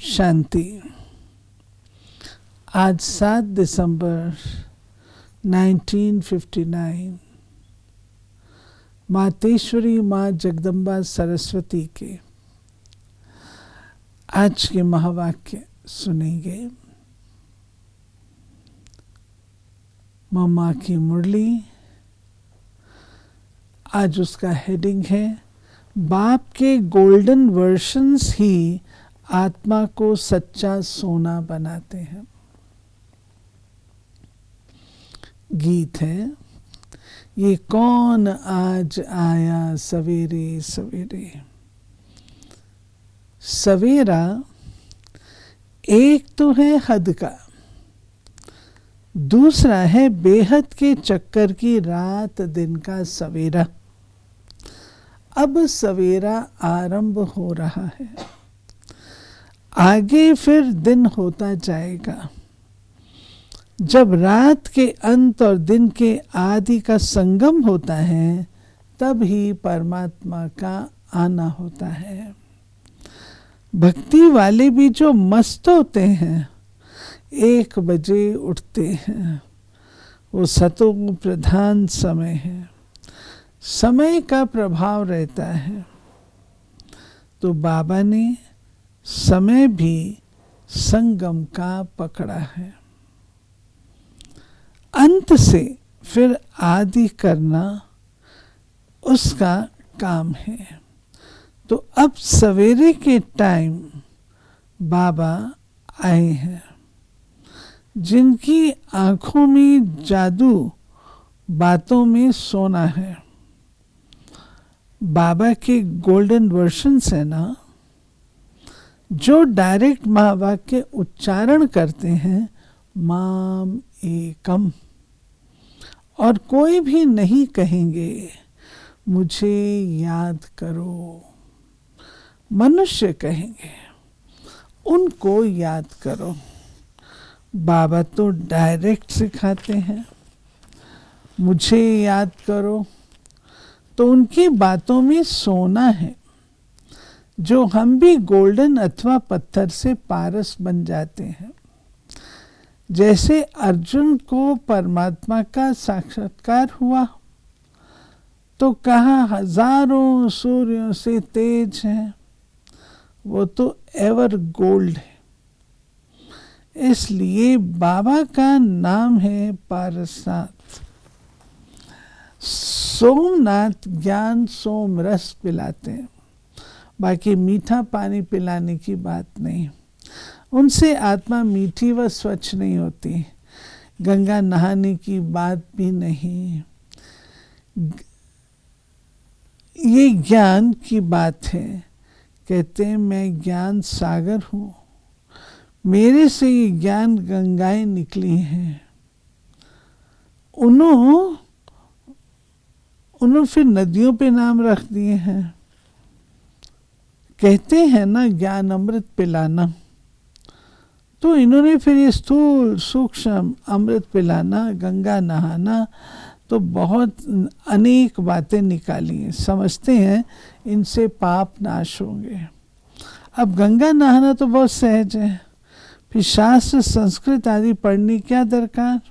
शांति। आज 7 दिसंबर 1959 मातेश्वरी माँ जगदम्बा सरस्वती के आज के महावाक्य सुनेंगे। मम्मा की मुरली। आज उसका हेडिंग है बाप के गोल्डन वर्शंस ही आत्मा को सच्चा सोना बनाते हैं। गीत है, ये कौन आज आया सवेरे सवेरे। सवेरा एक तो है हद का, दूसरा है बेहद के चक्कर की रात दिन का सवेरा। अब सवेरा आरंभ हो रहा है, आगे फिर दिन होता जाएगा। जब रात के अंत और दिन के आदि का संगम होता है, तब ही परमात्मा का आना होता है। भक्ति वाले भी जो मस्त होते हैं, 1 बजे उठते हैं, वो सतो प्रधान समय है, समय का प्रभाव रहता है। तो बाबा ने समय भी संगम का पकड़ा है। अंत से फिर आदि करना उसका काम है। तो अब सवेरे के टाइम बाबा आए हैं, जिनकी आंखों में जादू, बातों में सोना है। बाबा के गोल्डन वर्शंस है ना, जो डायरेक्ट महावाक्य उच्चारण करते हैं, माम एकम, और कोई भी नहीं कहेंगे मुझे याद करो। मनुष्य कहेंगे उनको याद करो। बाबा तो डायरेक्ट सिखाते हैं मुझे याद करो। तो उनकी बातों में सोना है, जो हम भी गोल्डन अथवा पत्थर से पारस बन जाते हैं। जैसे अर्जुन को परमात्मा का साक्षात्कार हुआ, तो कहा हजारों सूर्यों से तेज है, वो तो एवर गोल्ड है। इसलिए बाबा का नाम है पारसनाथ। सोमनाथ ज्ञान सोम रस पिलाते हैं, बाकी मीठा पानी पिलाने की बात नहीं। उनसे आत्मा मीठी व स्वच्छ नहीं होती। गंगा नहाने की बात भी नहीं। ये ज्ञान की बात है। कहते हैं मैं ज्ञान सागर हूँ, मेरे से ये ज्ञान गंगाएं निकली हैं। उन्होंने फिर नदियों पे नाम रख दिए हैं। कहते हैं ना ज्ञान अमृत पिलाना, तो इन्होंने फिर ये स्थूल सूक्ष्म अमृत पिलाना, गंगा नहाना, तो बहुत अनेक बातें निकाली हैं। समझते हैं इनसे पाप नाश होंगे। अब गंगा नहाना तो बहुत सहज है, फिर शास्त्र संस्कृत आदि पढ़ने क्या दरकार।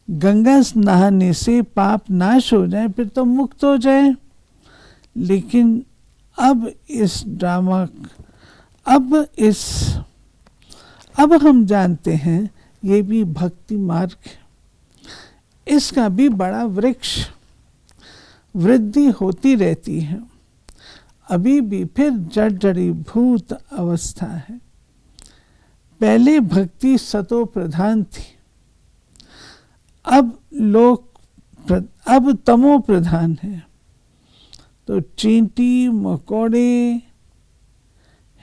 गंगा नहाने से पाप नाश हो जाए, फिर तो मुक्त हो जाए। लेकिन अब इस ड्रामा, अब हम जानते हैं ये भी भक्ति मार्ग है। इसका भी बड़ा वृक्ष वृद्धि होती रहती है। अभी भी फिर जड़ी भूत अवस्था है। पहले भक्ति सतो प्रधान थी, अब तमो प्रधान है। तो चींटी, मकोड़े,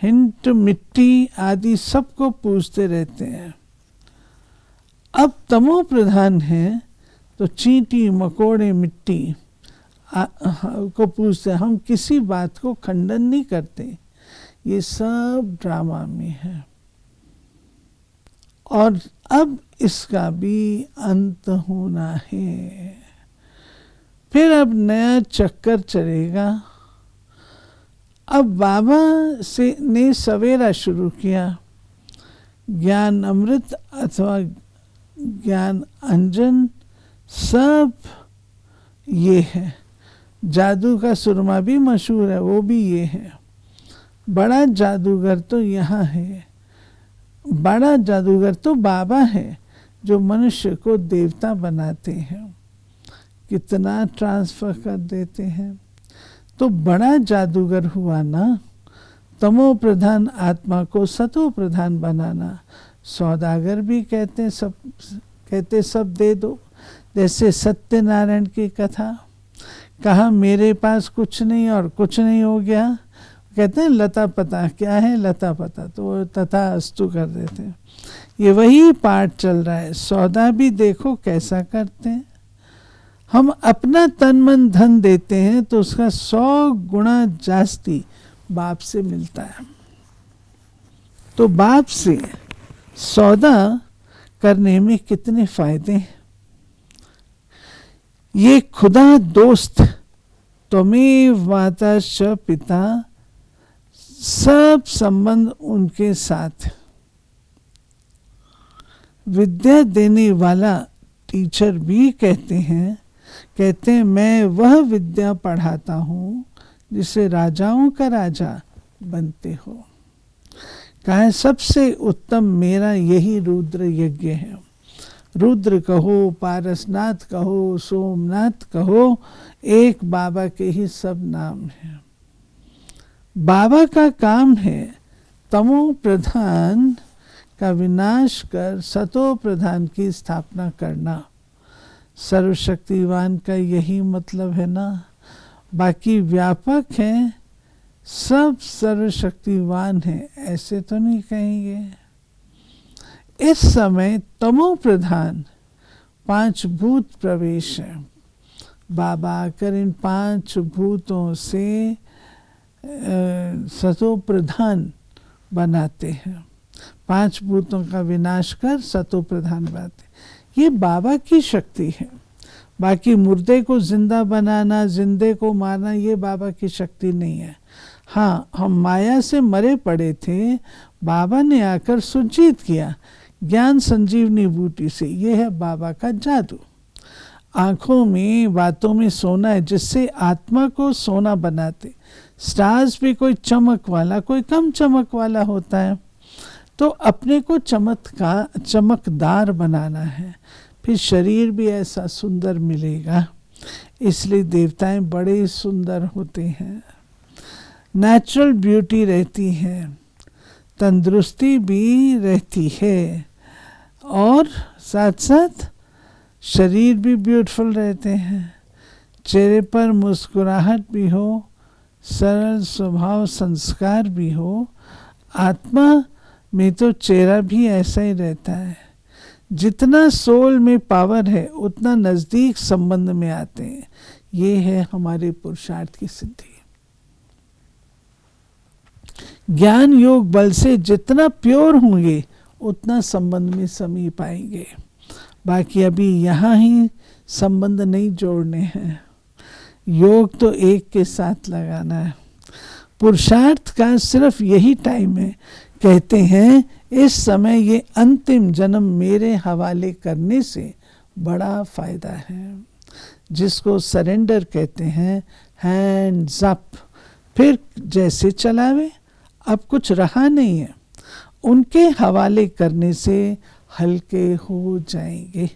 हिंट, मिट्टी आदि सबको पूजते रहते हैं। अब तमो प्रधान है, तो चींटी, मकोड़े, मिट्टी को पूजते हैं। हम किसी बात को खंडन नहीं करते, ये सब ड्रामा में है। और अब इसका भी अंत होना है। फिर अब नया चक्कर चलेगा। अब बाबा से ने सवेरा शुरू किया। ज्ञान अमृत अथवा ज्ञान अंजन सब ये है। जादू का सुरमा भी मशहूर है, वो भी ये है। बड़ा जादूगर तो यहाँ है, बड़ा जादूगर तो बाबा है जो मनुष्य को देवता बनाते हैं, कितना ट्रांसफर कर देते हैं। तो बड़ा जादूगर हुआ ना, तमो प्रधान आत्मा को सतो प्रधान बनाना। सौदागर भी कहते सब दे दो। जैसे सत्यनारायण की कथा, कहा मेरे पास कुछ नहीं और कुछ नहीं हो गया, कहते हैं लता पता। क्या है लता पता? तो वो तथा अस्तु कर देते हैं। ये वही पाठ चल रहा है। सौदा भी देखो कैसा करते हैं। हम अपना तन मन धन देते हैं तो उसका 100 गुना जास्ती बाप से मिलता है। तो बाप से सौदा करने में कितने फायदे हैं। ये खुदा दोस्त, त्वमेव माता च पिता, सब संबंध उनके साथ। विद्या देने वाला टीचर भी कहते हैं मैं वह विद्या पढ़ाता हूँ जिससे राजाओं का राजा बनते हो। कहा सबसे उत्तम मेरा यही रुद्र यज्ञ है। रुद्र कहो, पारसनाथ कहो, सोमनाथ कहो, एक बाबा के ही सब नाम हैं। बाबा का काम है तमो प्रधान का विनाश कर सतो प्रधान की स्थापना करना। सर्वशक्तिवान का यही मतलब है ना। बाकी व्यापक है, सब सर्वशक्तिवान है ऐसे तो नहीं कहेंगे। इस समय तमो प्रधान 5 भूत प्रवेश है। बाबा आकर इन 5 भूतों से सतो प्रधान बनाते हैं। 5 भूतों का विनाश कर सतो प्रधान बनाते। ये बाबा की शक्ति है। बाकी मुर्दे को जिंदा बनाना, जिंदे को मारना, ये बाबा की शक्ति नहीं है। हाँ, हम माया से मरे पड़े थे, बाबा ने आकर सुजीत किया ज्ञान संजीवनी बूटी से। ये है बाबा का जादू। आंखों में बातों में सोना है जिससे आत्मा को सोना बनाते। स्टार्स भी कोई चमक वाला कोई कम चमक वाला होता है, तो अपने को चमकदार बनाना है, फिर शरीर भी ऐसा सुंदर मिलेगा। इसलिए देवताएं बड़े सुंदर होते हैं, नेचुरल ब्यूटी रहती है, तंदुरुस्ती भी रहती है और साथ साथ शरीर भी ब्यूटीफुल रहते हैं। चेहरे पर मुस्कुराहट भी हो, सरल स्वभाव संस्कार भी हो। आत्मा में तो चेहरा भी ऐसा ही रहता है। जितना सोल में पावर है उतना नज़दीक संबंध में आते हैं। ये है हमारे पुरुषार्थ की सिद्धि। ज्ञान योग बल से जितना प्योर होंगे उतना संबंध में समीप आएंगे। बाकी अभी यहाँ ही संबंध नहीं जोड़ने हैं, योग तो एक के साथ लगाना है। पुरुषार्थ का सिर्फ यही टाइम है। कहते हैं इस समय ये अंतिम जन्म मेरे हवाले करने से बड़ा फायदा है। जिसको सरेंडर कहते हैं, हैंड्स अप, फिर जैसे चलावे, अब कुछ रहा नहीं है, उनके हवाले करने से हल्के हो जाएंगे।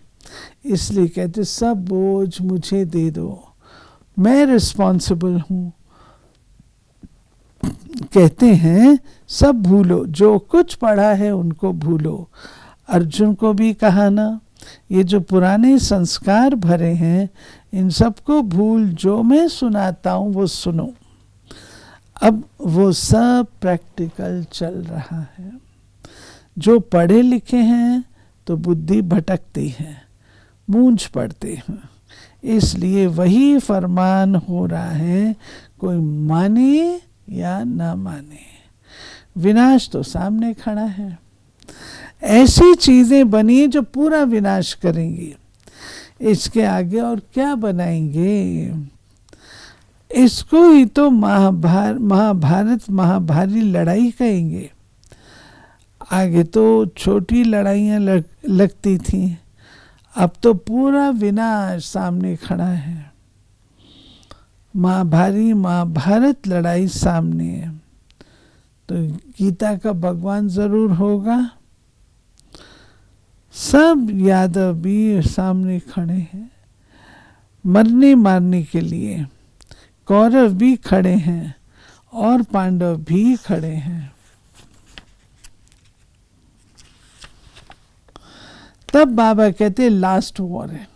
इसलिए कहते सब बोझ मुझे दे दो, मैं रिस्पॉन्सिबल हूँ। कहते हैं सब भूलो, जो कुछ पढ़ा है उनको भूलो। अर्जुन को भी कहा ना, ये जो पुराने संस्कार भरे हैं इन सबको भूल, जो मैं सुनाता हूँ वो सुनो। अब वो सब प्रैक्टिकल चल रहा है। जो पढ़े लिखे हैं तो बुद्धि भटकती है, मूंझ पड़ते हैं। इसलिए वही फरमान हो रहा है, कोई माने या ना माने, विनाश तो सामने खड़ा है। ऐसी चीजें बनी जो पूरा विनाश करेंगी। इसके आगे और क्या बनाएंगे। इसको ही तो महाभारत महाभारी लड़ाई कहेंगे। आगे तो छोटी लड़ाइयाँ लगती थी, अब तो पूरा विनाश सामने खड़ा है। महाभारत लड़ाई सामने है, तो गीता का भगवान जरूर होगा। सब यादव भी सामने खड़े हैं मरने मारने के लिए, कौरव भी खड़े हैं और पांडव भी खड़े हैं। तब बाबा कहते लास्ट वॉर है,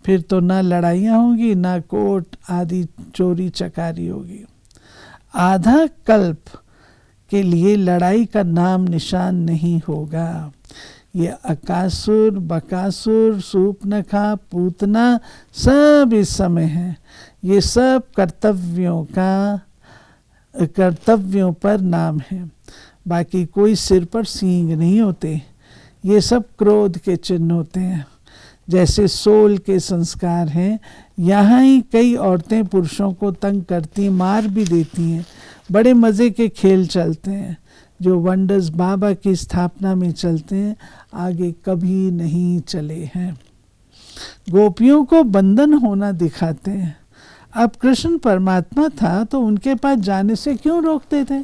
फिर तो ना लड़ाइयाँ होंगी ना कोर्ट आदि चोरी चकारी होगी। आधा कल्प के लिए लड़ाई का नाम निशान नहीं होगा। ये अकासुर बकासुर सूर्पनखा पूतना सब इस समय है। ये सब कर्तव्यों पर नाम है, बाकी कोई सिर पर सींग नहीं होते। ये सब क्रोध के चिन्ह होते हैं। जैसे सोल के संस्कार हैं, यहाँ ही कई औरतें पुरुषों को तंग करती मार भी देती हैं। बड़े मज़े के खेल चलते हैं जो वंडर्स बाबा की स्थापना में चलते हैं, आगे कभी नहीं चले हैं। गोपियों को बंधन होना दिखाते हैं। अब कृष्ण परमात्मा था तो उनके पास जाने से क्यों रोकते थे?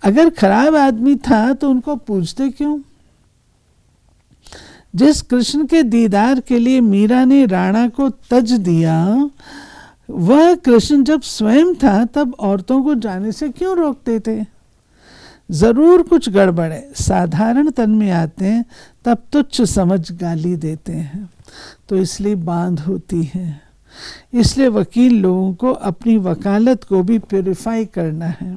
अगर खराब आदमी था तो उनको पूछते क्यों? जिस कृष्ण के दीदार के लिए मीरा ने राणा को तज दिया, वह कृष्ण जब स्वयं था तब औरतों को जाने से क्यों रोकते थे? जरूर कुछ गड़बड़ है। साधारण तन में आते हैं तब तुच्छ समझ गाली देते हैं, तो इसलिए बांध होती है। इसलिए वकील लोगों को अपनी वकालत को भी प्यूरिफाई करना है।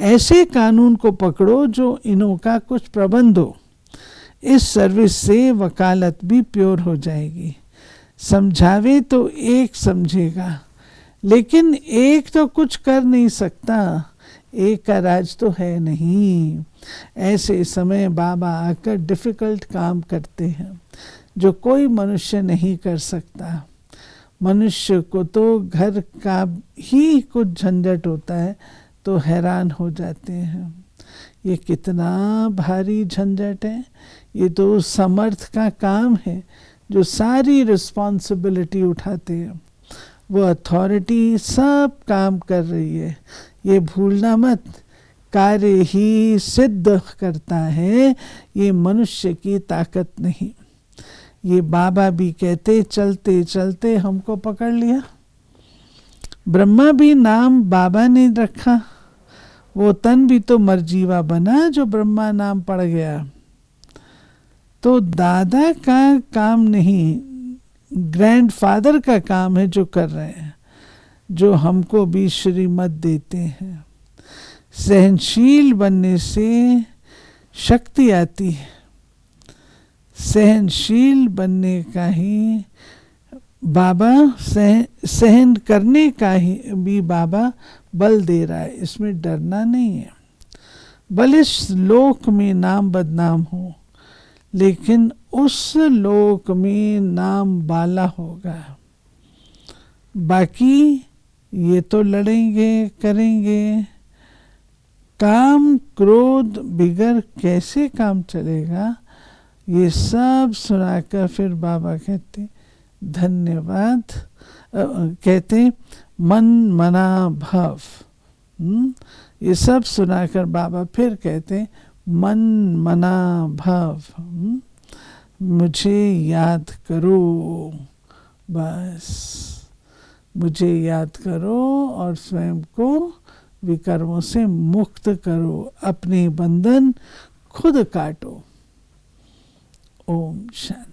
ऐसे कानून को पकड़ो जो इनों का कुछ प्रबंध हो। इस सर्विस से वकालत भी प्योर हो जाएगी। समझावे तो एक समझेगा, लेकिन एक तो कुछ कर नहीं सकता, एक का राज तो है नहीं। ऐसे समय बाबा आकर डिफ़िकल्ट काम करते हैं जो कोई मनुष्य नहीं कर सकता। मनुष्य को तो घर का ही कुछ झंझट होता है तो हैरान हो जाते हैं, ये कितना भारी झंझट है। ये तो समर्थ का काम है जो सारी रिस्पॉन्सिबिलिटी उठाते हैं। वो अथॉरिटी सब काम कर रही है, ये भूलना मत। कार्य ही सिद्ध करता है, ये मनुष्य की ताकत नहीं। ये बाबा भी कहते चलते चलते हमको पकड़ लिया। ब्रह्मा भी नाम बाबा ने रखा, वो तन भी तो मरजीवा बना जो ब्रह्मा नाम पड़ गया। तो दादा का काम नहीं, ग्रैंडफादर का काम है जो कर रहे हैं, जो हमको भी श्रीमत देते हैं। सहनशील बनने से शक्ति आती है, सहनशील बनने का ही बाबा सहन करने का ही भी बाबा बल दे रहा है। इसमें डरना नहीं है। भले इस लोक में नाम बदनाम हो, लेकिन उस लोक में नाम बाला होगा। बाकी ये तो लड़ेंगे करेंगे। काम क्रोध बिगर कैसे काम चलेगा? ये सब सुनाकर फिर बाबा कहते धन्यवाद, कहते मन मना भव। ये सब सुनाकर बाबा फिर कहते मन मना भव, मुझे याद करो, बस मुझे याद करो और स्वयं को विकर्मों से मुक्त करो, अपने बंधन खुद काटो। ओम शांति।